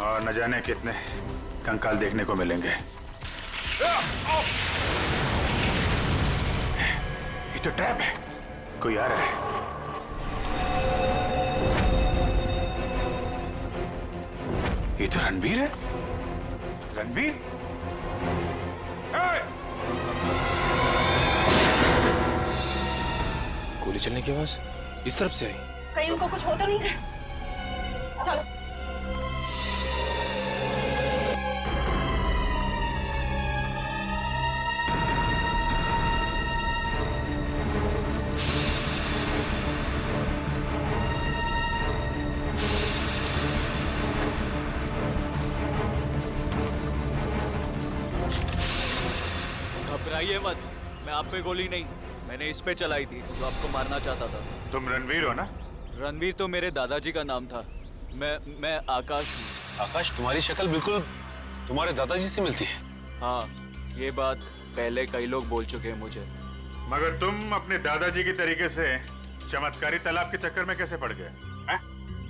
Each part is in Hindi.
और न जाने कितने कंकाल देखने को मिलेंगे। ये तो ट्रैप है, कोई आ रहा है। ये तो रणवीर है। रणवीर, गोली चलने की आवाज इस तरफ से आई। कहीं उनको कुछ हो तो नहीं गया? चलो। घबराइए मत, मैं आप पे गोली नहीं, मैंने इस पे चलाई थी जो आपको मारना चाहता था। तुम रणवीर हो ना? रणवीर तो मेरे दादाजी का नाम था। मैं आकाश हूँ। आकाश, तुम्हारी शक्ल बिल्कुल तुम्हारे दादाजी से मिलती है। हाँ, ये बात पहले कई लोग बोल चुके हैं मुझे। मगर तुम अपने दादाजी की तरीके से चमत्कारी तालाब के चक्कर में कैसे पड़ गए?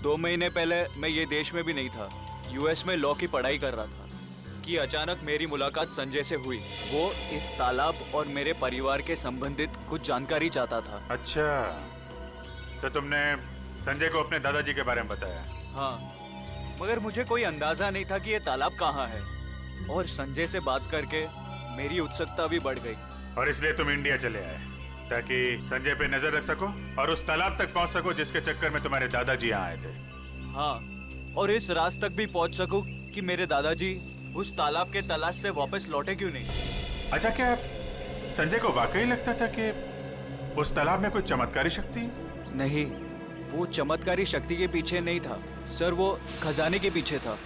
2 महीने पहले मैं ये देश में भी नहीं था, यूएस में लॉ की पढ़ाई कर रहा था कि अचानक मेरी मुलाकात संजय से हुई। वो इस तालाब और मेरे परिवार के संबंधित कुछ जानकारी चाहता था। अच्छा, तो तुमने संजय को अपने दादाजी के बारे में बताया? हाँ, मगर मुझे कोई अंदाजा नहीं था कि ये तालाब कहाँ है। और संजय से बात करके मेरी उत्सुकता भी बढ़ गई। और इसलिए तुम इंडिया चले आए ताकि संजय पे नजर रख सको और उस तालाब तक पहुंच सको जिसके चक्कर में तुम्हारे दादाजी यहाँ आए थे। हाँ, और इस राज तक भी पहुंच सकूं कि मेरे दादाजी उस तालाब के तलाश से वापस लौटे क्यों नहीं। अच्छा, क्या संजय को वाकई लगता था कि उस तालाब में कोई चमत्कारी शक्ति? नहीं, वो चमत्कारी शक्ति के पीछे नहीं था सर, वो खजाने के पीछे था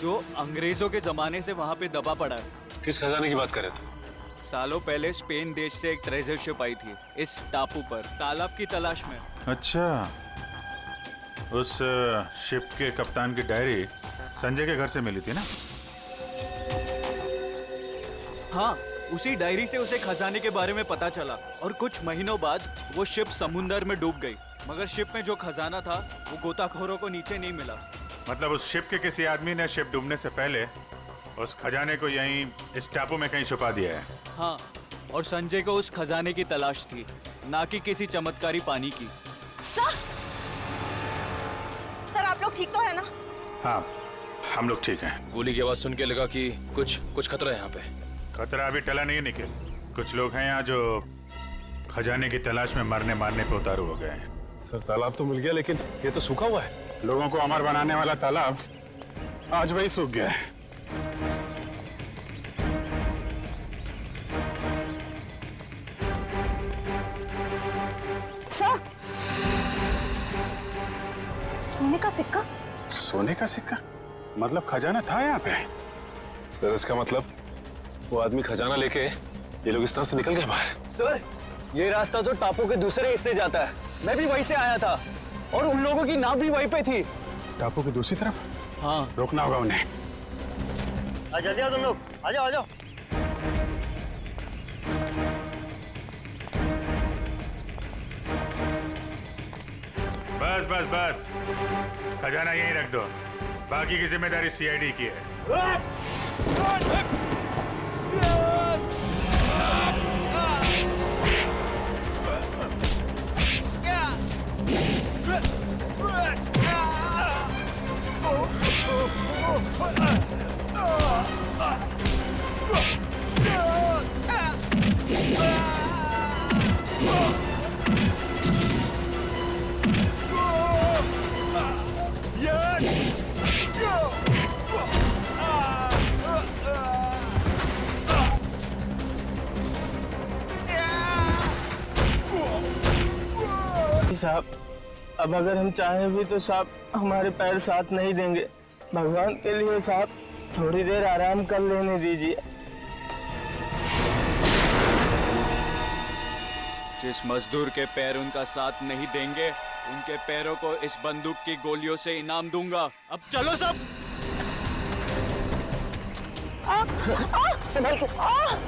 जो अंग्रेजों के जमाने से वहाँ पे दबा पड़ा है। किस खजाने की बात कर रहे थे? सालों पहले स्पेन देश से एक ट्रेजर शिप आई थी इस टापू पर तालाब की तलाश में। अच्छा, उस शिप के कप्तान की डायरी संजय के घर से मिली थी ना? हाँ, उसी डायरी से उसे खजाने के बारे में पता चला और कुछ महीनों बाद वो शिप समुंदर में डूब गई। मगर शिप में जो खजाना था वो गोताखोरों को नीचे नहीं मिला। मतलब उस शिप के किसी आदमी ने शिप डूबने से पहले उस खजाने को यहीं इस टापू में कहीं छुपा दिया है। हाँ, और संजय को उस खजाने की तलाश थी, ना कि किसी चमत्कारी पानी की। सर आप लोग ठीक तो है ना? हाँ, हम लोग ठीक हैं। गोली की आवाज सुन के लगा कि कुछ खतरा है यहाँ पे। खतरा अभी टला नहीं है निखिल। कुछ लोग हैं यहाँ जो खजाने की तलाश में मरने मारने पे उतारू हो गए हैं। सर, तालाब तो मिल गया लेकिन ये तो सूखा हुआ है। लोगों को अमर बनाने वाला तालाब आज वही सूख गया है। सर, सोने का सिक्का? सोने का सिक्का? मतलब खजाना था यहाँ पे? सर, इसका मतलब वो आदमी खजाना लेके ये लोग इस तरह से निकल गए बाहर। सर, ये रास्ता तो टापू के दूसरे हिस्से जाता है। मैं भी वहीं से आया था और उन लोगों की नाव भी वहीं पे थी। टापू की दूसरी तरफ? हाँ, रोकना होगा उन्हें। जल्दी आओ तुम लोग, आ जाओ आ जाओ। बस बस बस, खजाना यहीं रख दो, बाकी की जिम्मेदारी सीआईडी की है। साहब, अब अगर हम चाहें भी तो साहब हमारे पैर साथ नहीं देंगे। भगवान के लिए साहब थोड़ी देर आराम कर लेने दीजिए। जिस मजदूर के पैर उनका साथ नहीं देंगे उनके पैरों को इस बंदूक की गोलियों से इनाम दूंगा। अब चलो सब।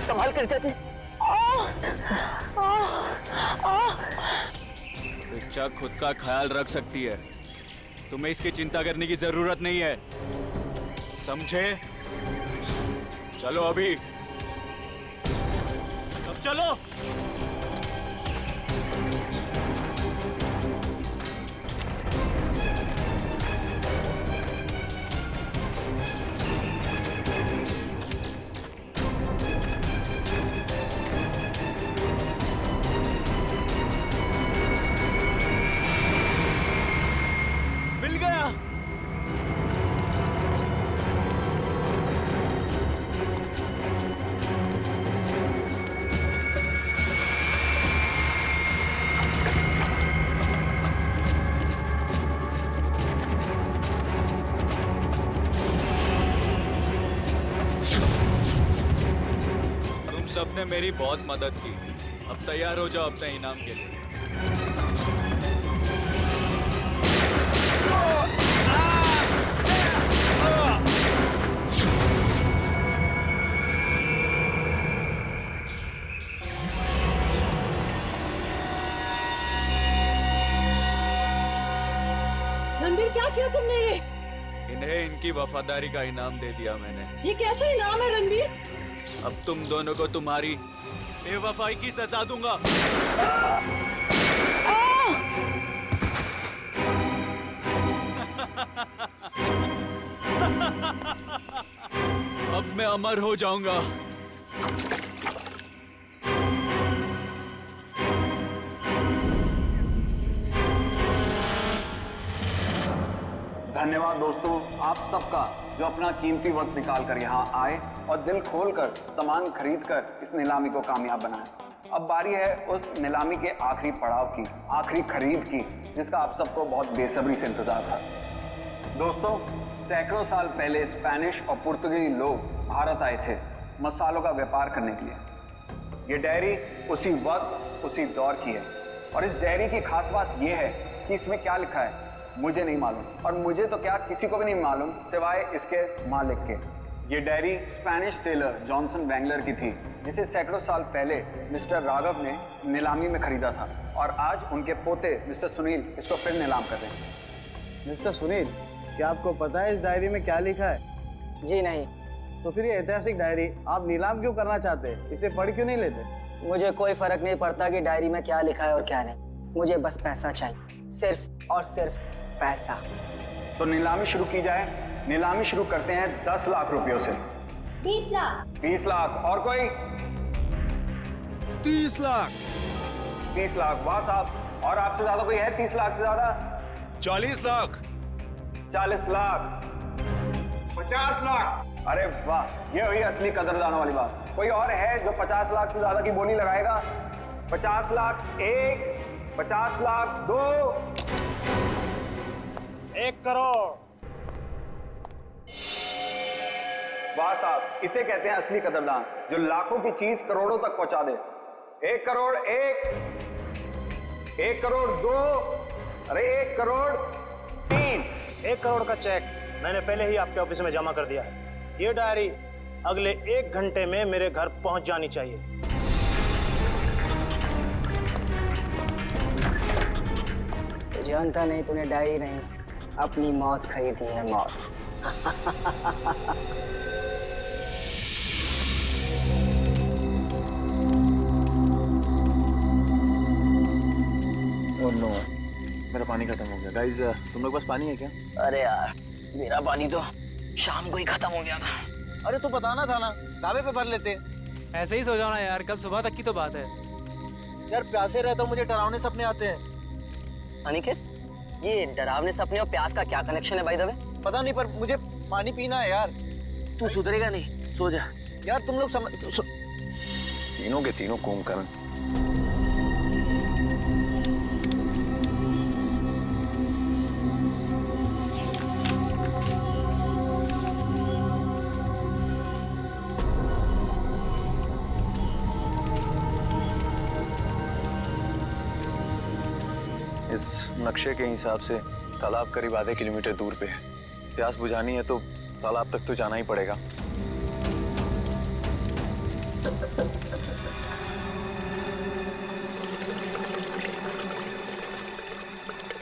संभाल कर चाची। रिचा खुद का ख्याल रख सकती है, तुम्हें इसकी चिंता करने की जरूरत नहीं है। समझे? चलो अभी, अब चलो। मिल गया। तुम सबने मेरी बहुत मदद की। अब तैयार हो जाओ अपने इनाम के लिए। रणबीर, क्या किया तुमने ये? इन्हें इनकी वफादारी का इनाम दे दिया मैंने। ये कैसा इनाम है रणबीर? अब तुम दोनों को तुम्हारी बेवफाई की सजा दूंगा। अब मैं अमर हो जाऊंगा। धन्यवाद दोस्तों आप सबका जो अपना कीमती वक्त निकाल कर यहाँ आए और दिल खोलकर सामान खरीद कर इस नीलामी को कामयाब बनाए। अब बारी है उस नीलामी के आखिरी पड़ाव की, आखिरी खरीद की, जिसका आप सबको बहुत बेसब्री से इंतजार था। दोस्तों, सैकड़ों साल पहले स्पेनिश और पुर्तगाली लोग भारत आए थे मसालों का व्यापार करने के लिए। ये डायरी उसी वक्त उसी दौर की है और इस डायरी की खास बात यह है कि इसमें क्या लिखा है मुझे नहीं मालूम, और मुझे तो क्या किसी को भी नहीं मालूम सिवाय इसके मालिक के। ये डायरी स्पेनिश सेलर जॉनसन बैंगलर की थी, जिसे सैकड़ों साल पहले मिस्टर राघव ने नीलामी में खरीदा था और आज उनके पोते मिस्टर सुनील इसको फिर नीलाम कर रहे हैं। मिस्टर सुनील, क्या आपको पता है इस डायरी में क्या लिखा है? जी नहीं। तो फिर ये ऐतिहासिक डायरी आप नीलाम क्यों करना चाहते हैं? इसे पढ़ क्यों नहीं लेते? मुझे कोई फर्क नहीं पड़ता कि डायरी में क्या लिखा है और क्या नहीं। मुझे बस पैसा चाहिए, सिर्फ और सिर्फ पैसा। तो नीलामी शुरू की जाए। नीलामी शुरू करते हैं 10 लाख रुपयों से। 20 लाख। 20 लाख। और कोई? 30 लाख। 30 लाख। वाह साहब। और आपसे ज्यादा कोई है 30 लाख से ज्यादा? 40 लाख। 40 लाख। 50 लाख। अरे वाह, ये हुई असली कदरदानों वाली बात। कोई और है जो 50 लाख से ज्यादा की बोली लगाएगा? 50 लाख एक, 50 लाख दो, 1 करोड़। वाह साहब, इसे कहते हैं असली कदरदान, जो लाखों की चीज करोड़ों तक पहुंचा दे। 1 करोड़ एक, 1 करोड़ दो, अरे 1 करोड़ तीन। 1 करोड़ का चेक मैंने पहले ही आपके ऑफिस में जमा कर दिया है। ये डायरी अगले 1 घंटे में मेरे घर पहुंच जानी चाहिए। तो जानता नहीं तूने डायरी नहीं, अपनी मौत खरीदी है, मौत। ओह नो, मेरा पानी खत्म हो गया। गाइस, तुम लोग पास पानी है क्या? अरे यार, मेरा पानी तो शाम को ही खत्म हो गया था। अरे तो बताना था ना, ढाबे पे भर लेते। ऐसे ही सो जाओ ना यार, कल सुबह तक की तो बात है। यार प्यासे रहता हूँ, मुझे डरावने सपने आते हैं। अनिकेत, ये डरावने सपने और प्यास का क्या कनेक्शन है भाई दबे? पता नहीं, पर मुझे पानी पीना है यार। तू सुधरेगा नहीं, सो जा। यार तुम लोग तीनों के तीनों कुंभकर्ण। इस नक्शे के हिसाब से तालाब करीब आधे किलोमीटर दूर पे है। प्यास बुझानी है तो तालाब तक तो जाना ही पड़ेगा।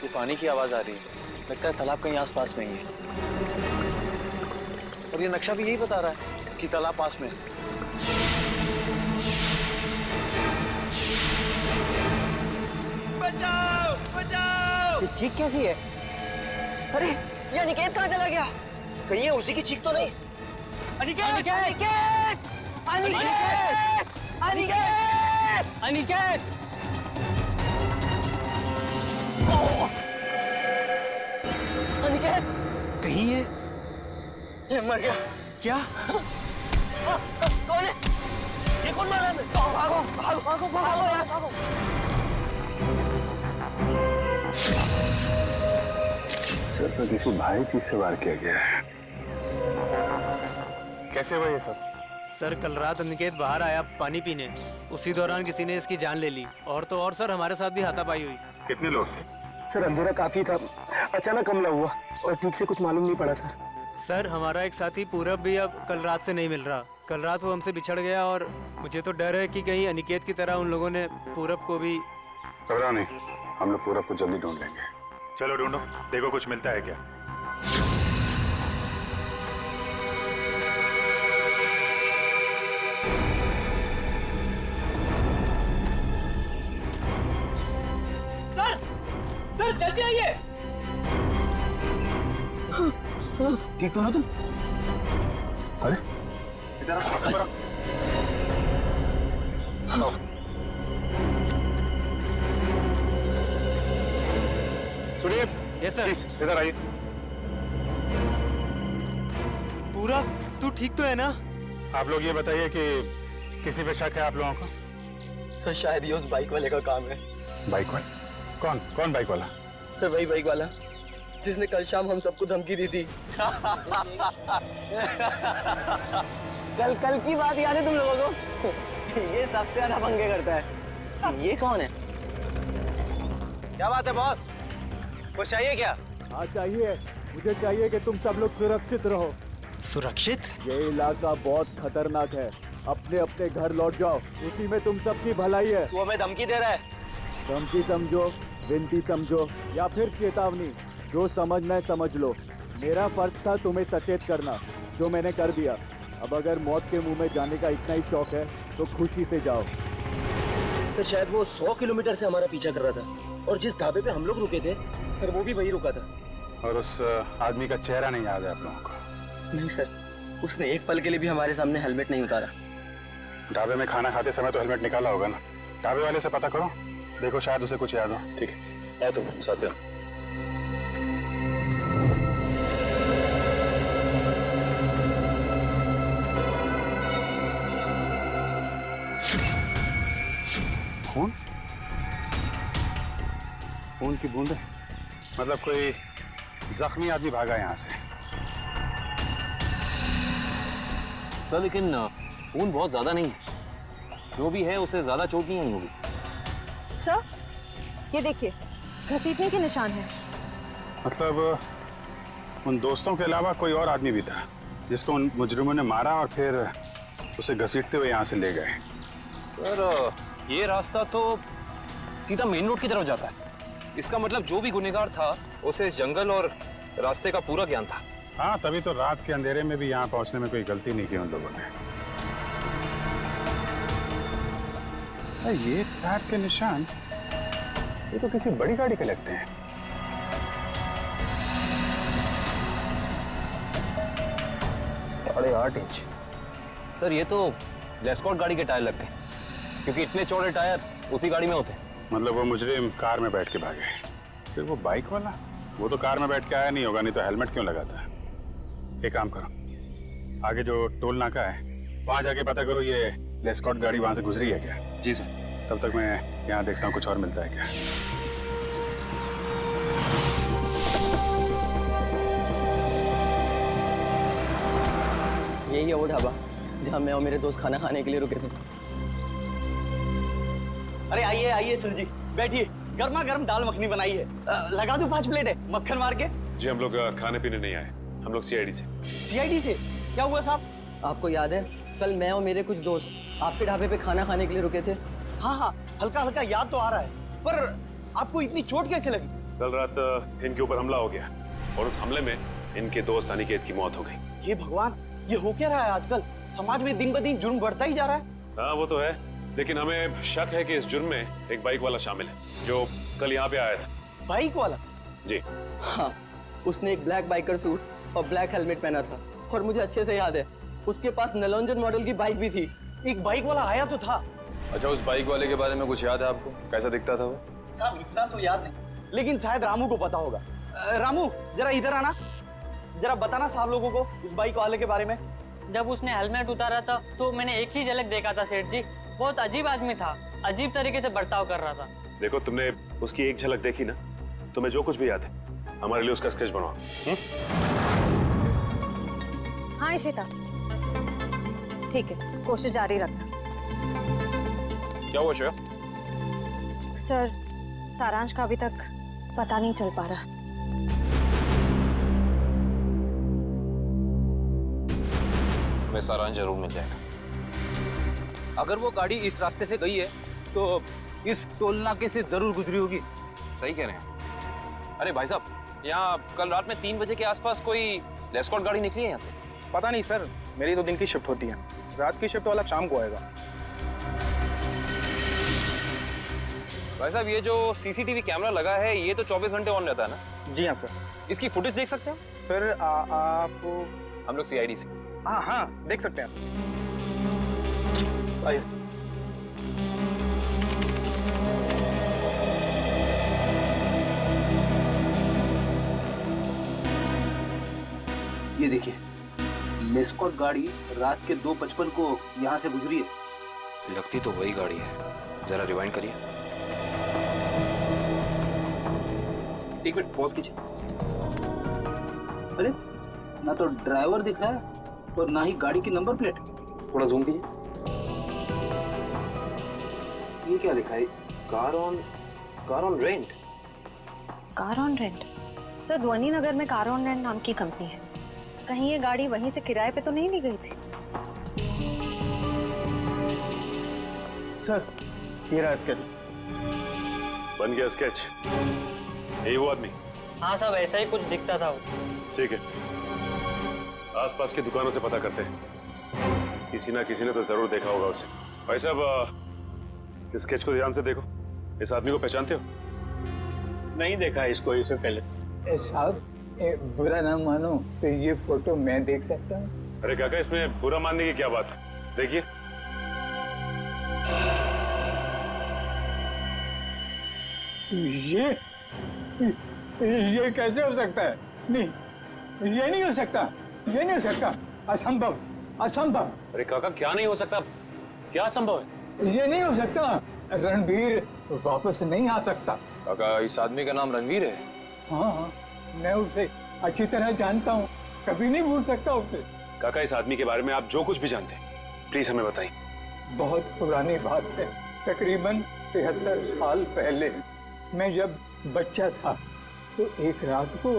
ये पानी की आवाज आ रही है, लगता है तालाब कहीं आसपास में ही है। और ये नक्शा भी यही बता रहा है कि तालाब पास में है। बचाओ बचाओ! ये चीख कैसी है? अरे ये अनिकेत कहाँ चला गया? कहीं ये उसी की चीख तो नहीं? अनिकेत! अनिकेत! अनिकेत! अनिकेत! अनिकेत! अनिकेत! कहीं ये मर गया। क्या? कौन है? ये कौन मारा है? भागो भागो भागो भागो यार भागो! सर तो किसी भारी चीज से वार किया गया है। कैसे हुआ ये सब? सर कल रात अनिकेत बाहर आया पानी पीने, उसी दौरान किसी ने इसकी जान ले ली। और तो और सर हमारे साथ भी हाथापाई हुई। कितने लोग थे? सर अंधेरा काफी था, अचानक हमला हुआ और ठीक से कुछ मालूम नहीं पड़ा सर। सर हमारा एक साथी पूरब भी अब कल रात से नहीं मिल रहा। कल रात वो हमसे बिछड़ गया और मुझे तो डर है कि कहीं अनिकेत की तरह उन लोगों ने पूरब को भी। घबराओ नहीं, हम लोग पूरा को जल्दी ढूंढ लेंगे। चलो ढूंढो, देखो कुछ मिलता है क्या। सर सर जल्दी आइए! ठीक तो ना तुम? अरे सुनिए, यस सर। प्लीज इधर आइए। पूरब तू ठीक तो है ना? आप लोग ये बताइए कि किसी पे शक है आप लोगों को? सर शायद ये उस बाइक वाले का काम है। बाइक वाला? कौन कौन बाइक वाला? सर वही बाइक वाला जिसने कल शाम हम सबको धमकी दी थी। कल की बात याद है तुम लोगों को? ये सबसे ज्यादा पंगे करता है। ये कौन है? क्या बात है बॉस, कुछ चाहिए क्या? हाँ चाहिए, मुझे चाहिए कि तुम सब लोग सुरक्षित रहो। सुरक्षित? ये इलाका बहुत खतरनाक है, अपने अपने घर लौट जाओ, उसी में तुम सबकी भलाई है। तू हमें धमकी दे रहा है? धमकी समझो, विनती समझो या फिर चेतावनी, जो समझना है समझ लो। मेरा फर्ज था तुम्हें सचेत करना, जो मैंने कर दिया। अब अगर मौत के मुंह में जाने का इतना ही शौक है तो खुशी से जाओ। सर शायद वो 100 किलोमीटर से हमारा पीछा कर रहा था और जिस ढाबे पे हम लोग रुके थे सर वो भी वही रुका था। और उस आदमी का चेहरा नहीं याद है आप लोगों को? नहीं सर, उसने एक पल के लिए भी हमारे सामने हेलमेट नहीं उतारा। ढाबे में खाना खाते समय तो हेलमेट निकाला होगा ना? ढाबे वाले से पता करो, देखो शायद उसे कुछ याद हो। ठीक है तुम साथ में। खून? खून की बूंदें? मतलब कोई जख्मी आदमी भागा यहाँ से। सर लेकिन खून बहुत ज्यादा नहीं है, जो भी है उसे ज्यादा चोट नहीं आई होगी। सर ये देखिए, घसीटने के निशान हैं। मतलब उन दोस्तों के अलावा कोई और आदमी भी था जिसको उन मुजरिमों ने मारा और फिर उसे घसीटते हुए यहाँ से ले गए। सर ये रास्ता तो सीधा मेन रोड की तरफ जाता है। इसका मतलब जो भी गुनहगार था उसे इस जंगल और रास्ते का पूरा ज्ञान था। हाँ, तभी तो रात के अंधेरे में भी यहाँ पहुँचने में कोई गलती नहीं की उन लोगों ने। ये टायर के निशान, ये तो किसी बड़ी गाड़ी के लगते हैं। 8.5 इंच। सर ये तो लेस्कॉट गाड़ी के टायर लगते हैं, क्योंकि इतने चौड़े टायर उसी गाड़ी में होते हैं। मतलब वो मुजरिम कार में बैठ के भागे, फिर वो बाइक वाला, वो तो कार में बैठ के आया नहीं होगा, नहीं तो हेलमेट क्यों लगाता है? एक काम करो, आगे जो टोल नाका है वहां जाके पता करो ये लेस्कॉट गाड़ी वहां से गुजरी है क्या। जी सर। तब तक मैं यहाँ देखता हूँ कुछ और मिलता है क्या। यही है वो ढाबा जहाँ मैं और मेरे दोस्त खाना खाने के लिए रुके थे। अरे आइए आइए सर जी, बैठिए। गर्मा गर्म दाल मखनी बनाई है, लगा दूं 5 प्लेट है मक्खन मार के? जी हम लोग खाने पीने नहीं आए, हम लोग सीआईडी से। सीआईडी से? क्या हुआ साहब? आपको याद है कल मैं और मेरे कुछ दोस्त आपके ढाबे पे खाना खाने के लिए रुके थे? हाँ हाँ, हल्का हल्का याद तो आ रहा है, पर आपको इतनी चोट कैसे लगी? कल रात इनके ऊपर हमला हो गया और उस हमले में इनके दोस्त अनिकेत की मौत हो गई। ये भगवान, ये हो क्या रहा है आजकल? समाज में दिन ब दिन जुर्म बढ़ता ही जा रहा है। हाँ वो तो है, लेकिन हमें शक है कि इस जुर्म में एक बाइक वाला शामिल है जो कल यहाँ पे आया था। बाइक वाला? जी हाँ, उसने एक ब्लैक बाइकर सूट और ब्लैक हेलमेट पहना था और मुझे अच्छे से याद है उसके पास नलोंजन मॉडल की बाइक भी थी। एक बाइक वाला आया तो था। अच्छा, उस बाइक वाले के बारे में कुछ याद है आपको? कैसा दिखता था वो? साहब इतना तो याद नहीं, लेकिन शायद रामू को पता होगा। रामू जरा इधर आना, जरा बताना साहब लोगों को उस बाइक वाले के बारे में। जब उसने हेलमेट उतारा था तो मैंने एक ही झलक देखा था सेठ जी। बहुत अजीब आदमी था, अजीब तरीके से बर्ताव कर रहा था। देखो, तुमने उसकी एक झलक देखी ना, तुम्हें जो कुछ भी याद है हमारे लिए उसका स्केच बनवाओ। हाँ इशिता, ठीक है, कोशिश जारी रखना। क्या हुआ श्रेया? सर, सारांश का अभी तक पता नहीं चल पा रहा। हमें सारांश जरूर मिल जाएगा। अगर वो गाड़ी इस रास्ते से गई है तो इस टोल नाके से जरूर गुजरी होगी। सही कह रहे हैं। अरे भाई साहब, यहाँ कल रात में 3 बजे के आसपास कोई एस्कॉर्ट गाड़ी निकली है यहाँ से? पता नहीं सर, मेरी तो दिन की शिफ्ट होती है, रात की शिफ्ट वाला शाम को आएगा। भाई साहब, ये जो सीसीटीवी कैमरा लगा है ये तो 24 घंटे ऑन रहता है ना? जी हाँ सर। इसकी फुटेज देख सकते हैं फिर आप? हम लोग सीआईडी से। हाँ हाँ, देख सकते हैं। आइए। ये देखिए, लेस्कॉट गाड़ी रात के 2:55 को यहाँ से गुजरी है। लगती तो वही गाड़ी है। जरा रिवाइंड करिए। एक मिनट पॉज कीजिए। अरे, ना तो ड्राइवर दिख रहा है और ना ही गाड़ी की नंबर प्लेट। थोड़ा जूम कीजिए। ये क्या लिखा है? Car on rent. Car on rent? Sir, ध्वनि नगर में कार ऑन रेंट नाम की कंपनी है। कहीं ये गाड़ी वहीं से किराए पे तो नहीं ली गई थी? सर, ये रहा स्केच। बन गया स्केच? यही वो आदमी? हाँ साहब, ऐसा ही कुछ दिखता था वो। ठीक है, आसपास की दुकानों से पता करते हैं। किसी ना किसी ने तो जरूर देखा होगा उसे। भाई साहब, इस स्केच को ध्यान से देखो। इस आदमी को पहचानते हो? नहीं देखा इसको इससे पहले। साहब, बुरा ना मानो तो ये फोटो मैं देख सकता हूँ? अरे काका, इसमें बुरा मानने की क्या बात है? देखिए। ये कैसे हो सकता है? नहीं, ये नहीं हो सकता, ये नहीं हो सकता। असंभव, असंभव। अरे काका, क्या नहीं हो सकता? क्या संभव है? ये नहीं हो सकता। रणवीर वापस नहीं आ सकता। काका, इस आदमी का नाम रणवीर है? हाँ, मैं उसे अच्छी तरह जानता हूँ, कभी नहीं भूल सकता उसे। काका, इस आदमी के बारे में आप जो कुछ भी जानते हैं प्लीज हमें बताइए। बहुत पुरानी बात है, तकरीबन 73 साल पहले मैं जब बच्चा था तो एक रात को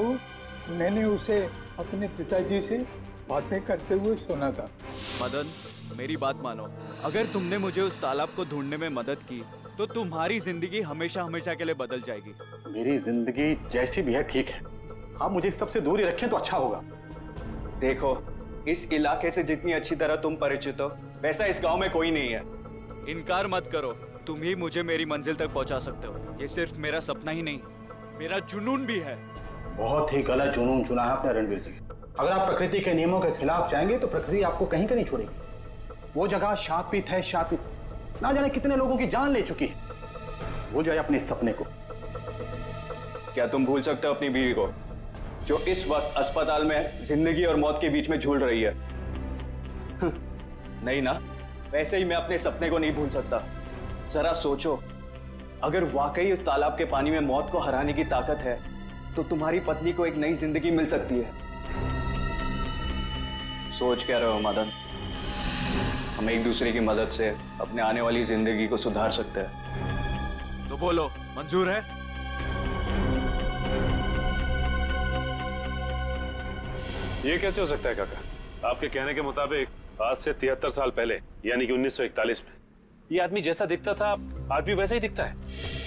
मैंने उसे अपने पिताजी से बातें करते हुए सुना था। मदन, मेरी बात मानो। अगर तुमने मुझे उस तालाब को ढूंढने में मदद की तो तुम्हारी जिंदगी हमेशा हमेशा के लिए बदल जाएगी। मेरी जिंदगी जैसी भी है ठीक है, आप मुझे इस सबसे दूर ही रखें तो अच्छा होगा। देखो, इस इलाके से जितनी अच्छी तरह तुम परिचित हो वैसा इस गांव में कोई नहीं है। इनकार मत करो, तुम ही मुझे मेरी मंजिल तक पहुंचा सकते हो। ये सिर्फ मेरा सपना ही नहीं, मेरा जुनून भी है। बहुत ही गलत जुनून चुना है आपने रणवीर जी। अगर आप प्रकृति के नियमों के खिलाफ जाएंगे तो प्रकृति आपको कहीं का नहीं छोड़ेगी। वो जगह शापित है, शापित। ना जाने कितने लोगों की जान ले चुकी है। भूल जाए अपने सपने को। क्या तुम भूल सकते हो अपनी बीवी को, जो इस वक्त अस्पताल में जिंदगी और मौत के बीच में झूल रही है? नहीं ना? वैसे ही मैं अपने सपने को नहीं भूल सकता। जरा सोचो, अगर वाकई उस तालाब के पानी में मौत को हराने की ताकत है तो तुम्हारी पत्नी को एक नई जिंदगी मिल सकती है। सोच क्या रहे हो मदन? हम एक दूसरे की मदद से अपने आने वाली जिंदगी को सुधार सकते हैं। तो बोलो, मंजूर है? ये कैसे हो सकता है काका? आपके कहने के मुताबिक आज से 73 साल पहले, यानी कि 1941 में ये आदमी जैसा दिखता था आज भी वैसा ही दिखता है।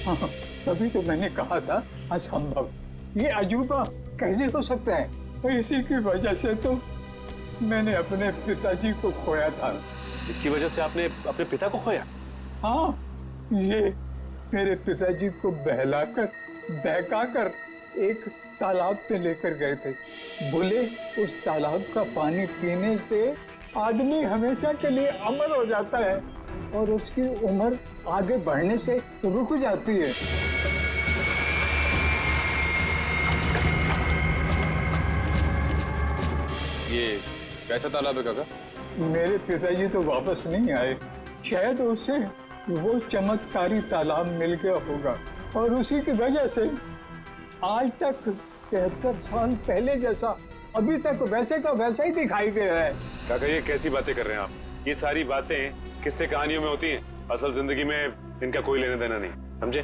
हाँ, तभी तो मैंने कहा था असंभव। ये अजूबा कैसे हो सकता है? इसी की वजह से तो मैंने अपने पिताजी को खोया था। इसकी वजह से आपने अपने पिता को खोया? हाँ, ये मेरे पिताजी को बहकाकर एक तालाब पे लेकर गए थे। बोले उस तालाब का पानी पीने से आदमी हमेशा के लिए अमर हो जाता है और उसकी उम्र आगे बढ़ने से रुक जाती है। ये कैसा तालाब है काका? मेरे पिताजी तो वापस नहीं आए, शायद उसे वो चमत्कारी तालाब मिल गया होगा और उसी की वजह से आज तक 73 साल पहले जैसा अभी तक वैसे का वैसा ही दिखाई दे रहा है। काका ये कैसी बातें कर रहे हैं आप? ये सारी बातें किस्से कहानियों में होती हैं, असल जिंदगी में इनका कोई लेना देना नहीं, समझे?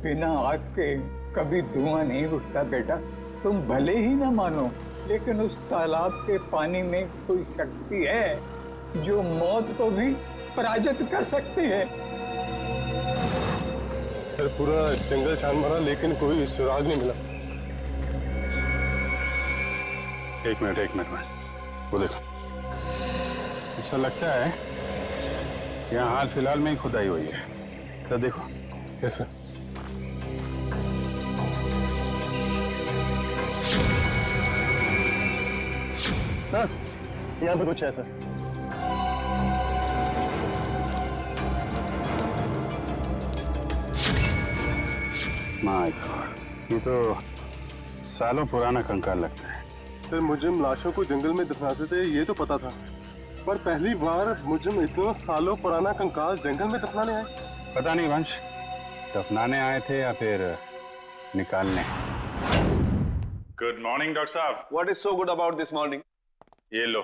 बिना आग के कभी धुआं नहीं उठता बेटा। तुम भले ही ना मानो, लेकिन उस तालाब के पानी में कोई शक्ति है जो मौत को भी पराजित कर सकती है। सर पूरा जंगल छान मारा लेकिन कोई सुराग नहीं मिला। एक मिनट वो देखो, ऐसा लगता है यहाँ हाल फिलहाल में ही खुदाई हुई है। तो देखो। Yes sir. हाँ, यहाँ पे कुछ है सर। माय गॉड, ये तो सालों पुराना कंकाल लगता है। सर मुजरिम लाशों को जंगल में दफनाते थे ये तो पता था, पर पहली बार मुजरिम इतना सालों पुराना कंकाल जंगल में दफनाने आए। पता नहीं वंश, दफनाने आए थे या फिर निकालने। गुड मॉर्निंग डॉक्टर साहब। What is so good about this morning? ये लो।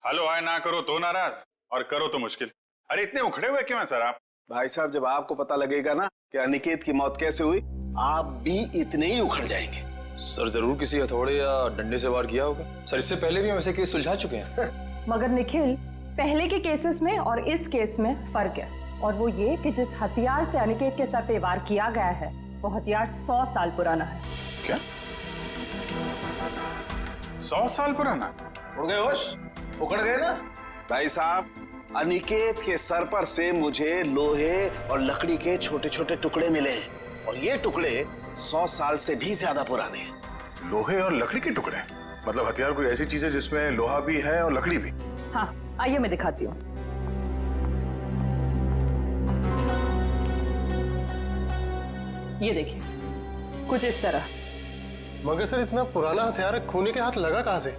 हेलो हाय ना करो तो नाराज और करो तो मुश्किल। अरे इतने उखड़े हुए क्यों हैं सर आप? भाई साहब जब आपको पता लगेगा ना कि अनिकेत की मौत कैसे हुई, आप भी इतने ही उखड़ जाएंगे। सर जरूर किसी हथौड़े या डंडे से वार किया होगा। सर इससे पहले भी हम ऐसे केस सुलझा चुके हैं। मगर निखिल, पहले के केसेस में और इस केस में फर्क है, और वो ये कि जिस हथियार से अनिकेत के सर पे वार किया गया है वो हथियार 100 साल पुराना है। क्या? 100 साल पुराना? उड़ गए होश? उखड़ गए ना? भाई साहब, अनिकेत के सर पर से मुझे लोहे और लकड़ी के छोटे छोटे टुकड़े मिले हैं और ये टुकड़े 100 साल से भी ज्यादा पुराने हैं। लोहे और लकड़ी के टुकड़े? मतलब हथियार कोई ऐसी चीज है जिसमें लोहा भी है और लकड़ी भी? हाँ, आइए मैं दिखाती हूँ। ये देखिए, कुछ इस तरह। मगर सर इतना पुराना हथियार खूनी के हाथ लगा कहाँ से?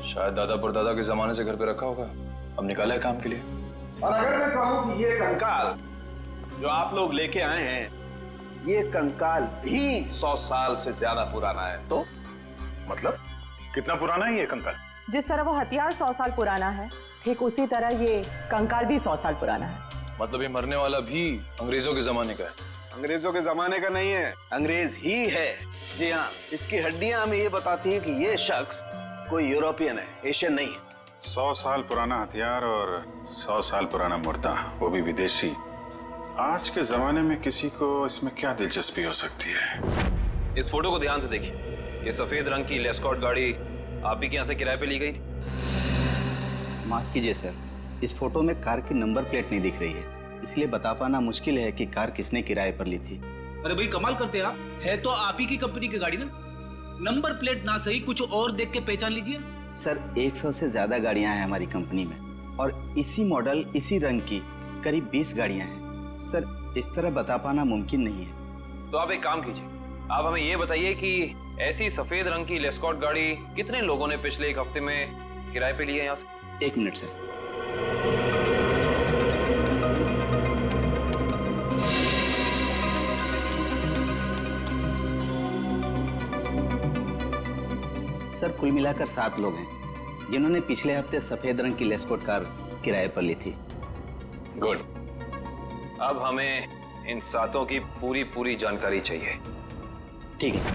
शायद दादा परदादा के जमाने से घर पे रखा होगा, अब निकाला है काम के लिए। और अगर मैं कहूँ कि ये कंकाल जो आप लोग लेके आए हैं, ये कंकाल भी 100 साल से ज्यादा पुराना है, तो मतलब कितना पुराना है ये कंकाल? जिस तरह वो हथियार 100 साल पुराना है, ठीक उसी तरह ये कंकाल भी 100 साल पुराना है। मतलब ये मरने वाला भी अंग्रेजों के जमाने का है? अंग्रेजों के जमाने का नहीं है, अंग्रेज ही है। जी हाँ, इसकी हड्डियां हमें ये बताती हैं कि ये शख्स कोई यूरोपियन है, एशियन नहीं है। 100 साल पुराना हथियार और 100 साल पुराना मुर्दा, वो भी विदेशी। आज के जमाने में किसी को इसमें क्या दिलचस्पी हो सकती है? इस फोटो को ध्यान से देखिए। ये सफेद रंग की लेस्कॉट गाड़ी आप ही के यहाँ से किराए पे ली गई थी? माफ कीजिए सर, इस फोटो में कार की नंबर प्लेट नहीं दिख रही है, इसलिए बता पाना मुश्किल है कि कार किसने किराए पर ली थी। अरे भाई कमाल करते हैं आप, है तो आप ही की कंपनी की गाड़ी ना, नंबर प्लेट ना सही कुछ और देख के पहचान लीजिए। सर 100 से ज्यादा गाड़ियां हैं हमारी कंपनी में और इसी मॉडल इसी रंग की करीब 20 गाड़ियां हैं। सर इस तरह बता पाना मुमकिन नहीं है। तो आप एक काम कीजिए, आप हमें ये बताइए कि ऐसी सफेद रंग की लेस्कॉट गाड़ी कितने लोगों ने पिछले एक हफ्ते में किराए पे ली है यहाँ से? 1 मिनट सर। सर कुल मिलाकर 7 लोग हैं जिन्होंने पिछले हफ्ते सफेद रंग की लेस्कॉट कार किराए पर ली थी। गुड। अब हमें इन 7 की पूरी जानकारी चाहिए। ठीक है सर।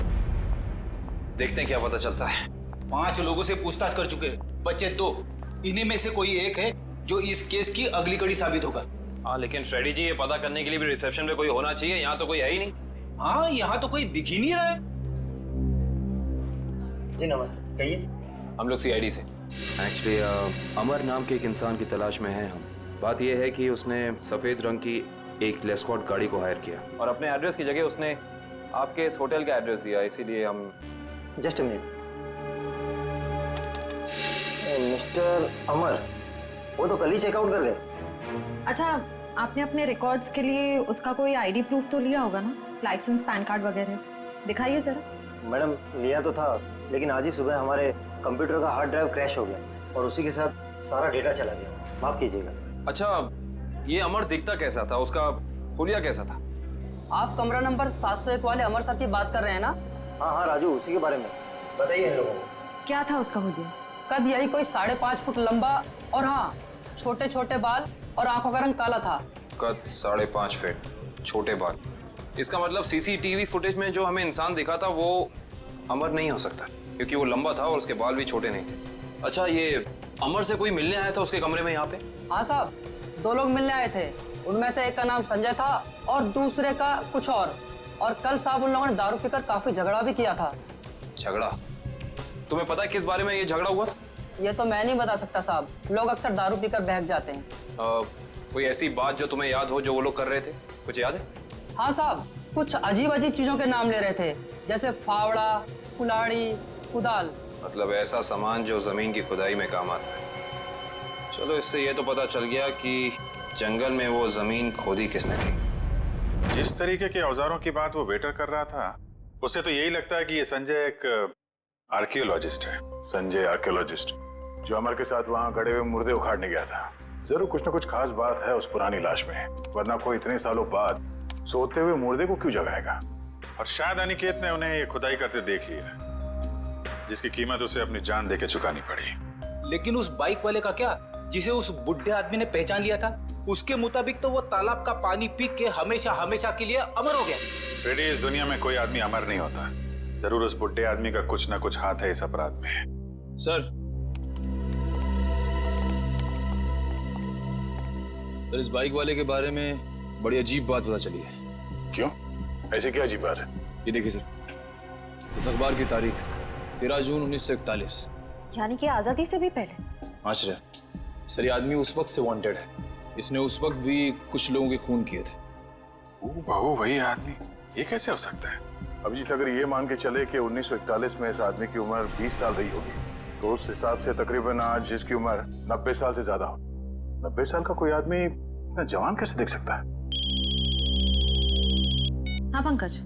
देखते हैं क्या पता चलता है। 5 लोगों से पूछताछ कर चुके, बच्चे 2, इन्हीं में से कोई एक है जो इस केस की अगली कड़ी साबित होगा। हाँ लेकिन फ्रेडी जी, ये पता करने के लिए भी रिसेप्शन पे कोई होना चाहिए, यहाँ तो कोई है ही नहीं। हाँ यहाँ तो कोई दिख ही नहीं रहा है। जी नमस्ते, कहिए। हम लोग सीआईडी से। एक्चुअली अमर नाम के एक इंसान की तलाश में हैं हम। बात यह है कि उसने सफ़ेद रंग की एक लेस्कॉट गाड़ी को हायर किया और अपने एड्रेस की जगह उसने आपके इस होटल का एड्रेस दिया, इसीलिए हम। जस्ट मिनट, मिस्टर अमर, वो तो कल ही चेकआउट कर गए। अच्छा, आपने अपने रिकॉर्ड्स के लिए उसका कोई आईडी प्रूफ तो लिया होगा ना, लाइसेंस, पैन कार्ड वगैरह? दिखाइए जरा। मैडम लिया तो था, लेकिन आज ही सुबह हमारे कंप्यूटर का हार्ड ड्राइव क्रैश हो गया और उसी के साथ सारा डेटा चला गया। माफ कीजिएगा। अच्छा, ये अमर दिखता कैसा था, उसका हुलिया कैसा था? आप कमरा नंबर 701 वाले अमर सर की बात कर रहे हैं ना? हाँ हाँ राजू, उसी के बारे में बताइए इन लोगों को। क्या था उसका हुलिया? कद यही कोई 5.5 फुट लंबा और हाँ, छोटे छोटे बाल और आंखों का रंग काला था। कद 5.5 फीट, छोटे बाल। इसका मतलब सीसीटीवी फुटेज में जो हमें इंसान दिखा था वो अमर नहीं हो सकता, क्योंकि वो लंबा था और उसके बाल भी छोटे नहीं थे। अच्छा, ये अमर से कोई मिलने आया था उसके कमरे में यहाँ पे? हाँ साहब, 2 लोग मिलने आए थे। उनमें से एक का नाम संजय था और दूसरे का कुछ और कल साहब उन लोगों ने दारू पीकर काफी झगड़ा भी किया था। झगड़ा? तुम्हें पता है किस बारे में ये झगड़ा हुआ था? ये तो मैं नहीं बता सकता साहब, लोग अक्सर दारू पीकर बहक जाते हैं। कोई ऐसी बात जो तुम्हें याद हो जो वो लोग कर रहे थे, कुछ याद है? हाँ साहब, कुछ अजीब अजीब चीजों के नाम ले रहे थे, जैसे फावड़ा, कुल्हाड़ी, कुदाल। मतलब ऐसा सामान जो जमीन की खुदाई में काम आता है। चलो, इससे ये तो पता चल गया कि जंगल में वो जमीन खोदी किसने थी। जिस तरीके के औजारों की बात वो वेटर कर रहा था, उससे तो यही लगता है कि ये संजय एक आर्कियोलॉजिस्ट है। संजय आर्कियोलॉजिस्ट, जो अमर के साथ वहां गड़े हुए मुर्दे उखाड़ने गया था। जरूर कुछ ना कुछ खास बात है उस पुरानी लाश में, वरना कोई इतने सालों बाद सोते हुए मुर्दे को क्यों जगाएगा। और शायद अनिकेत ने उन्हें ये खुदाई करते देख लिया, जिसकी कीमत उसे अपनी जान देके चुकानी पड़ी। लेकिन उस बाइक वाले का क्या, जिसे उस बुढ़े आदमी ने पहचान लिया था? उसके मुताबिक तो वो तालाब का पानी पी के हमेशा हमेशा के लिए अमर हो गया। बेटी, इस दुनिया में कोई आदमी अमर नहीं होता। जरूर उस बुढ़े आदमी का कुछ ना कुछ हाथ है इस अपराध में। सर, इस बाइक वाले के बारे में बड़ी अजीब बात पता चली है। क्यों? ऐसी क्या अजीब बात है? ये देखिए सर, इस अखबार की तारीख 13 जून 1941, यानी कि आजादी से भी पहले। आश्चर्य सर, ये आदमी उस वक्त से वांटेड है। इसने उस वक्त भी कुछ लोगों के खून किए थे। बहू, वही आदमी? ये कैसे हो सकता है? अभिजीत, अगर ये मान के चले कि 1941 में इस आदमी की उम्र 20 साल रही होगी, तो उस हिसाब से तकरीबन आज जिसकी उम्र 90 साल से ज्यादा हो, 90 साल का कोई आदमी इतना जवान कैसे दिख सकता है? हाँ पंकज,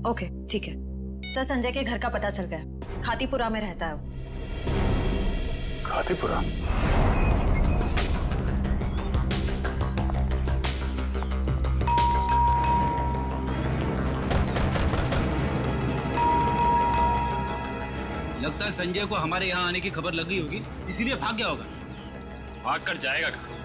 ओके ठीक है सर। संजय के घर का पता चल गया, खातीपुरा में रहता है वो। खातीपुरा? लगता है संजय को हमारे यहाँ आने की खबर लग गई होगी, इसीलिए भाग गया होगा। भाग कर जाएगा कहाँ?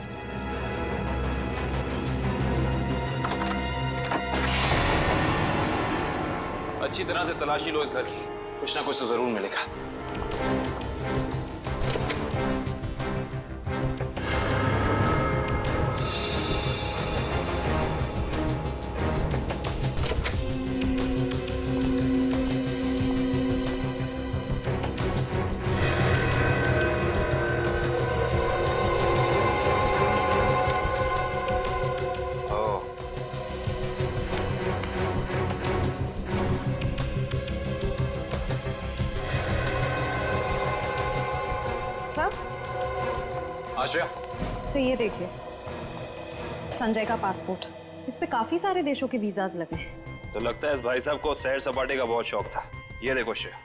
अच्छी तरह से तलाशी लो इस घर की, कुछ ना कुछ तो जरूर मिलेगा। सर, आश्रया, सर ये देखिए, संजय का पासपोर्ट, इस पे काफी सारे देशों के वीजाज लगे हैं। तो लगता है इस भाई साहब को सैर सपाटे का बहुत शौक था। ये देखो श्रेया,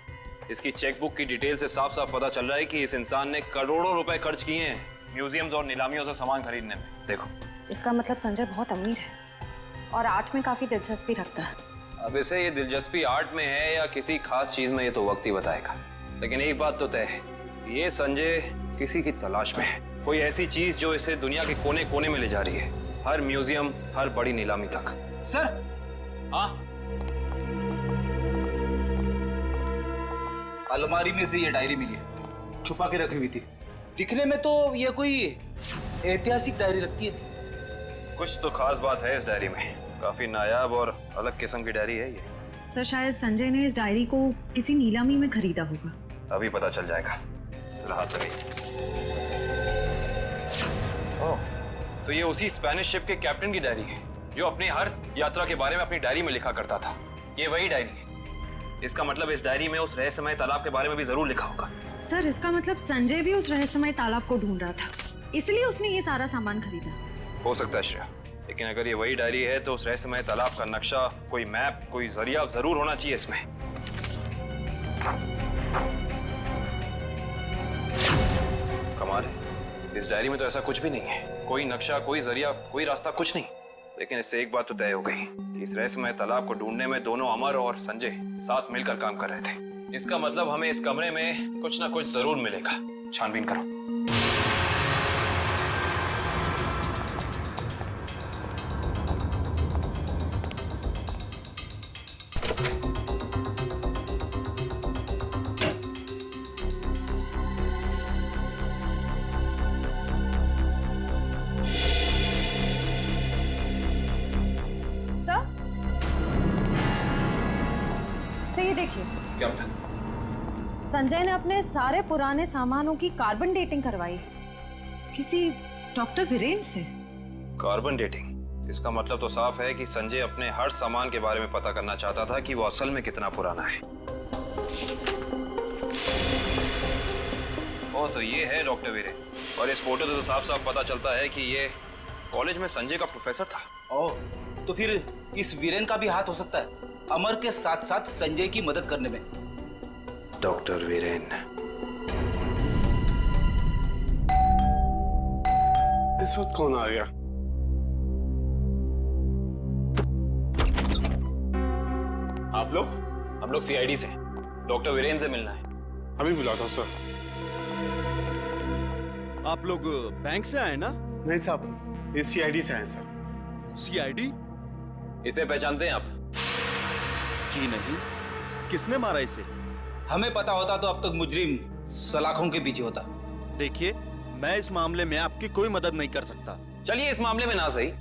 इसकी चेकबुक की डिटेल से साफ साफ पता चल रहा है कि इस इंसान ने करोड़ों रुपए खर्च किए हैं म्यूजियम्स और नीलामियों से सामान खरीदने में। देखो, इसका मतलब संजय बहुत अमीर है और आर्ट में काफी दिलचस्पी रखता है। अब इसे ये दिलचस्पी आर्ट में है या किसी खास चीज में, ये तो वक्त ही बताएगा। लेकिन एक बात तो तय है, ये संजय किसी की तलाश में है, कोई ऐसी चीज जो इसे दुनिया के कोने कोने में ले जा रही है, हर म्यूजियम, हर बड़ी नीलामी तक। सर, हाँ, अलमारी में से ये डायरी मिली है, छुपा के रखी हुई थी। दिखने में तो ये कोई ऐतिहासिक डायरी लगती है। कुछ तो खास बात है इस डायरी में, काफी नायाब और अलग किस्म की डायरी है ये। सर, शायद संजय ने इस डायरी को किसी नीलामी में खरीदा होगा। अभी पता चल जाएगा। चलो हाथ लगाइए। ओह, तो ये उसी स्पेनिश शिप के कैप्टन की डायरी है जो अपनी हर यात्रा के बारे में अपनी डायरी में लिखा करता था। ये वही डायरी है। इसका मतलब इस डायरी में उस रहस्यमय तालाब के बारे में भी जरूर लिखा होगा। सर, इसका मतलब संजय भी उस रहस्यमय तालाब को ढूंढ रहा था, इसलिए उसने ये सारा सामान खरीदा। हो सकता है श्रेया, लेकिन अगर ये वही डायरी है तो उस रहस्यमय तालाब का नक्शा, कोई मैप, कोई जरिया जरूर होना चाहिए इसमें। कमाल है, इस डायरी में तो ऐसा कुछ भी नहीं है। कोई नक्शा, कोई जरिया, कोई रास्ता, कुछ नहीं। लेकिन इससे एक बात तो तय हो गई कि इस रहस्यमय तालाब को ढूंढने में दोनों अमर और संजय साथ मिलकर काम कर रहे थे। इसका मतलब हमें इस कमरे में कुछ ना कुछ जरूर मिलेगा। छानबीन करो। ये देखिए, क्या बता? संजय ने अपने सारे पुराने सामानों की कार्बन डेटिंग करवाई है, किसी डॉक्टर वीरेन से। Carbon dating? इसका मतलब तो साफ है कि संजय अपने हर सामान के बारे में पता करना चाहता था कि वो असल में कितना पुराना है। ओ, तो ये है डॉक्टर वीरेन, और इस फोटो से तो साफ साफ पता चलता है कि ये कॉलेज में संजय का प्रोफेसर था। ओह, तो फिर इस वीरेन का भी हाथ हो सकता है अमर के साथ साथ संजय की मदद करने में। डॉक्टर वीरेन। इस वक्त कौन आ गया? आप लोग? हम लोग सीआईडी से, डॉक्टर वीरेन से मिलना है। अभी बुला था सर। आप लोग बैंक से आए ना? नहीं साहब, ये सीआईडी से आए सर। सीआईडी? इसे पहचानते हैं आप? जी नहीं। किसने मारा इसे? हमें पता होता तो अब तक मुजरिम सलाखों के पीछे होता। देखिए, मैं इस मामले में आपकी कोई मदद नहीं कर सकता। चलिए, इस मामले में ना सही,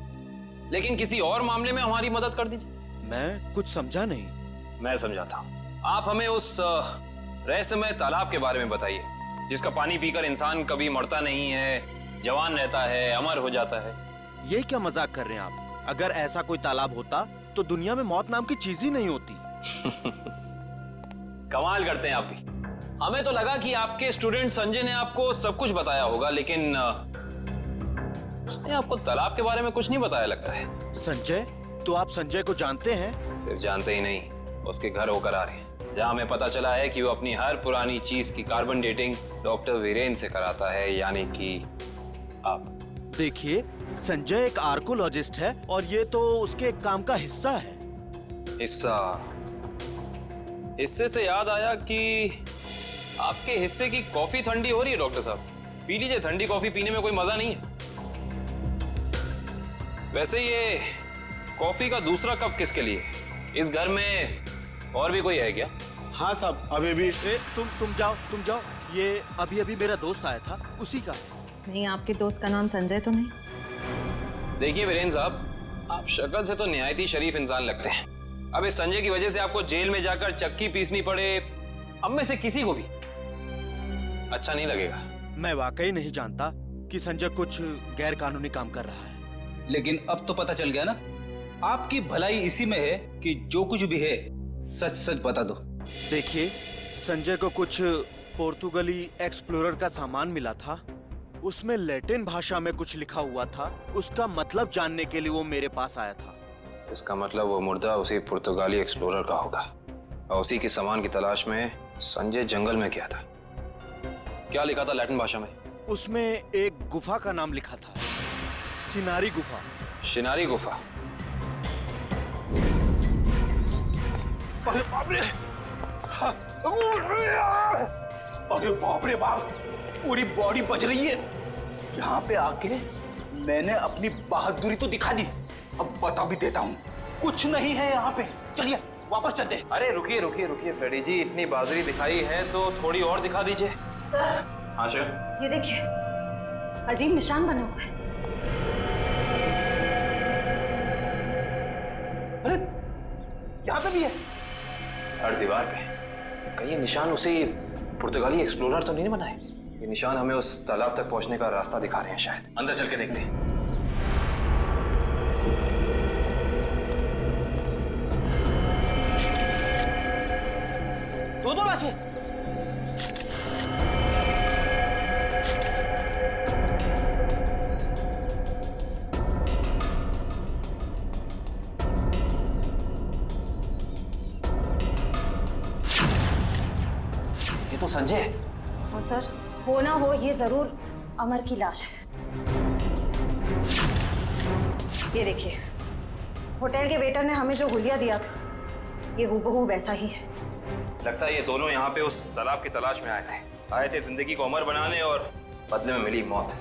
लेकिन किसी और मामले में हमारी मदद कर दीजिए। मैं कुछ समझा नहीं। मैं समझाता हूँ। आप हमें उस रहस्यमय तालाब के बारे में बताइए, जिसका पानी पीकर इंसान कभी मरता नहीं है, जवान रहता है, अमर हो जाता है। ये क्या मजाक कर रहे हैं आप? अगर ऐसा कोई तालाब होता तो दुनिया में मौत नाम की चीज ही नहीं होती। कमाल करते हैं आप भी। हमें तो लगा कि आपके स्टूडेंट संजय ने आपको सब कुछ बताया होगा, लेकिन उसने आपको तालाब के बारे में कुछ नहीं बताया लगता है। संजय? तो आप संजय को जानते हैं? सिर्फ जानते ही नहीं, उसके घर होकर आ रहे हैं, जहां हमें पता चला है कि वो अपनी हर पुरानी चीज की कार्बन डेटिंग डॉक्टर वीरेन से कराता है, यानी कि आप। देखिए, संजय एक आर्कोलॉजिस्ट है और ये तो उसके काम का हिस्सा है। हिस्सा? हिस्से से याद आया कि आपके हिस्से की कॉफी ठंडी हो रही है डॉक्टर साहब, पी लीजिए। ठंडी कॉफी पीने में कोई मजा नहीं है। वैसे ये कॉफी का दूसरा कप किसके लिए? इस घर में और भी कोई है क्या? हाँ साहब, अभी भी। तुम जाओ। ये अभी मेरा दोस्त आया था, उसी का। नहीं, आपके दोस्त का नाम संजय तो नहीं? देखिए वीरेन साहब, आप शक्ल से तो निहायत ही शरीफ इंसान लगते हैं। अब इस संजय की वजह से आपको जेल में जाकर चक्की पीसनी पड़े, हम में से किसी को भी अच्छा नहीं लगेगा। मैं वाकई नहीं जानता कि संजय कुछ गैर कानूनी काम कर रहा है। लेकिन अब तो पता चल गया ना, आपकी भलाई इसी में है कि जो कुछ भी है सच सच बता दो। देखिए, संजय को कुछ पोर्तुगली एक्सप्लोरर का सामान मिला था, उसमें लैटिन भाषा में कुछ लिखा हुआ था। उसका मतलब जानने के लिए वो मेरे पास आया था। इसका मतलब वो मुर्दा उसी पुर्तगाली एक्सप्लोरर का होगा, और उसी के सामान की तलाश में संजय जंगल में गया था। क्या लिखा था लैटिन भाषा में? उसमें एक गुफा का नाम लिखा था, सिनारी गुफा। शिनारी गुफा? अरे बाप रे! अरे बाप रे बाप! पूरी बॉडी बच रही है। यहाँ पे आके मैंने अपनी बहादुरी तो दिखा दी, अब बता भी देता हूँ, कुछ नहीं है यहाँ पे। चलिए वापस चलते। अरे रुकिए फ्रेडी जी, इतनी बहादुरी दिखाई है तो थोड़ी और दिखा दीजिए। सर। हाँ सर। ये देखिए, अजीब निशान बने हुए हैं। अरे यहाँ पे भी है। हर दीवार पे। कहीं ये निशान उसी पुर्तगाली एक्सप्लोरर तो नहीं बनाए? ये निशान हमें उस तालाब तक पहुंचने का रास्ता दिखा रहे हैं शायद। अंदर चल के देखते हैं। दो लाशें। ये तो संजय है। और सर, हो ना हो ये जरूर अमर की लाश है। ये देखिए, होटल के वेटर ने हमें जो हुलिया दिया था, ये हूबहू वैसा ही है। लगता है ये दोनों यहाँ पे उस तालाब की तलाश में आए थे जिंदगी को अमर बनाने, और बदले में मिली मौत।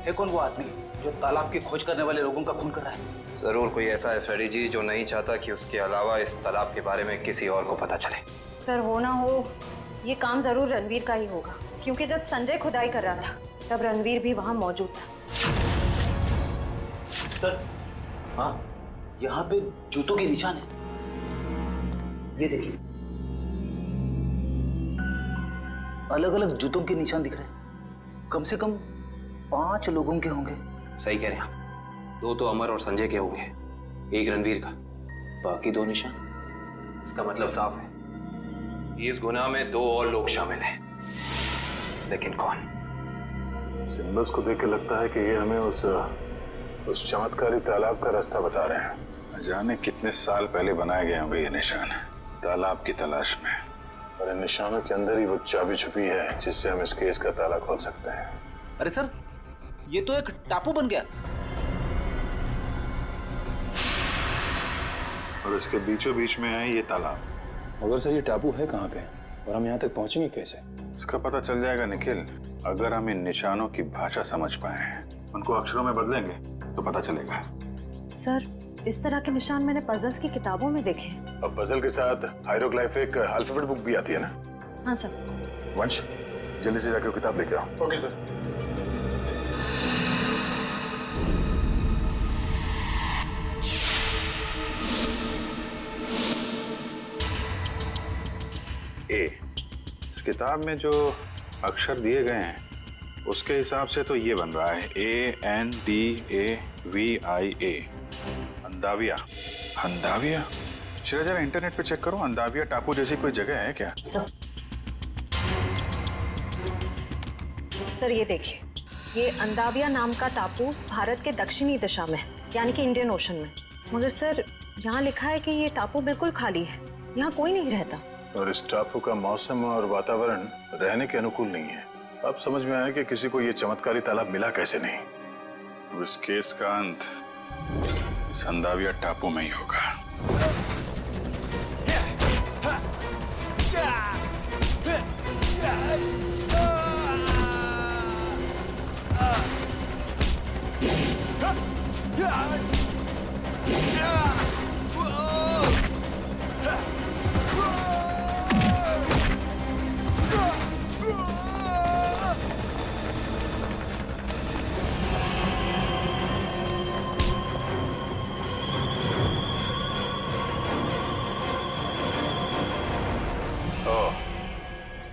है कौन वो आदमी जो तालाब की खोज करने वाले लोगों का खून कर रहा है? जरूर कोई ऐसा है फ्रेडी जी जो नहीं चाहता कि उसके अलावा इस तालाब के बारे में किसी और को पता चले। सर, हो ना हो ये काम जरूर रणवीर का ही होगा, क्योंकि जब संजय खुदाई कर रहा था तब रणवीर भी वहां मौजूद था। सर, हाँ, यहाँ पे जूतों के निशान है। ये देखिए, अलग अलग जूतों के निशान दिख रहे हैं। कम से कम 5 लोगों के होंगे। सही कह रहे हैं आप। 2 तो अमर और संजय के होंगे, 1 रणवीर का, बाकी 2 निशान। इसका मतलब साफ है, इस गुनाह में 2 और लोग शामिल हैं, लेकिन कौन? सिंबल्स को देख के लगता है कि ये हमें उस चमत्कारी तालाब का रास्ता बता रहे हैं। न जाने कितने साल पहले बनाए गए होंगे ये निशान, तालाब की तलाश में। और इन निशानों के अंदर ही वो चाबी छुपी है जिससे हम इस केस का ताला खोल सकते हैं। अरे सर, ये तो एक टापू बन गया। और इसके बीचों बीच में है ये तालाब। मगर सर, ये टापू है कहाँ पे और हम यहाँ तक पहुँचेंगे कैसे? इसका पता चल जाएगा निखिल, अगर हम इन निशानों की भाषा समझ पाए, उनको अक्षरों में बदलेंगे तो पता चलेगा। सर, इस तरह के निशान मैंने पजल्स की किताबों में देखे हैं। अब पजल के साथ हायरोग्लाइफिक अल्फाबेट बुक भी आती है ना? हाँ सर। वंश, जल्दी से जाकर किताब लेके आओ। Okay sir. इस किताब में जो अक्षर दिए गए हैं उसके हिसाब से तो ये बन रहा है ANDAVIA, अंदाविया। अंदाविया? चलो जरा इंटरनेट पे चेक करो, अंदाविया टापू जैसी कोई जगह है क्या? सर, ये देखिए, ये अंदाविया नाम का टापू भारत के दक्षिणी दिशा में है, यानी कि इंडियन ओशन में। मगर सर, यहाँ लिखा है कि ये टापू बिल्कुल खाली है, यहाँ कोई नहीं रहता। और इस टापू का मौसम और वातावरण रहने के अनुकूल नहीं है। अब समझ में आया कि किसी को ये चमत्कारी तालाब मिला कैसे नहीं। और इस केस का अंत इस अंदाविया टापू में ही होगा।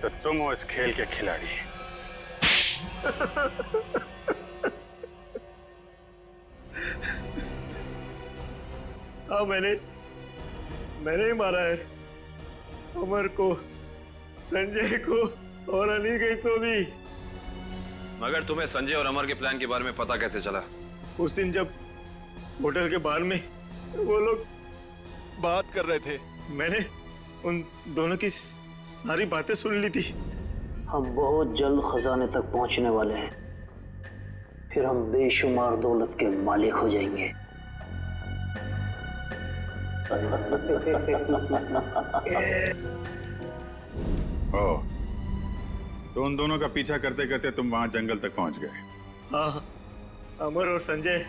तो तुम हो इस खेल के खिलाड़ी। हाँ, मैंने ही मारा है अमर को, संजय को और अनिकेत को भी। मगर तुम्हें संजय और अमर के प्लान के बारे में पता कैसे चला? उस दिन जब होटल के बाहर में वो लोग बात कर रहे थे, मैंने उन दोनों की सारी बातें सुन ली थी। हम बहुत जल्द खजाने तक पहुंचने वाले हैं, फिर हम बेशुमार दौलत के मालिक हो जाएंगे। ओ, तो उन दोनों का पीछा करते करते तुम वहां जंगल तक पहुंच गए। हाँ, अमर और संजय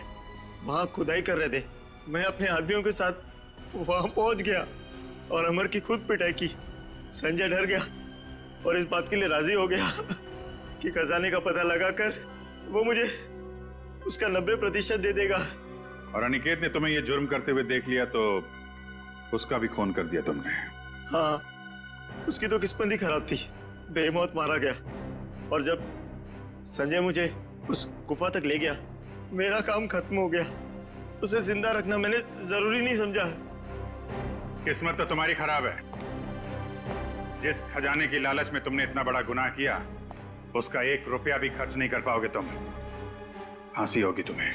वहां खुदाई कर रहे थे। मैं अपने आदमियों के साथ वहां पहुंच गया और अमर की खुद पिटाई की। संजय डर गया और इस बात के लिए राजी हो गया कि खजाने का पता लगाकर वो मुझे उसका 90% दे देगा। और अनिकेत ने तुम्हें ये जुर्म करते हुए देख लिया तो उसका भी खून कर दिया तुमने। हाँ, उसकी तो किस्मत ही खराब थी, बेमौत मारा गया। और जब संजय मुझे उस गुफा तक ले गया, मेरा काम खत्म हो गया। उसे जिंदा रखना मैंने जरूरी नहीं समझा। किस्मत तो तुम्हारी खराब है। जिस खजाने की लालच में तुमने इतना बड़ा गुनाह किया, उसका 1 रुपया भी खर्च नहीं कर पाओगे तुम। फांसी होगी तुम्हें।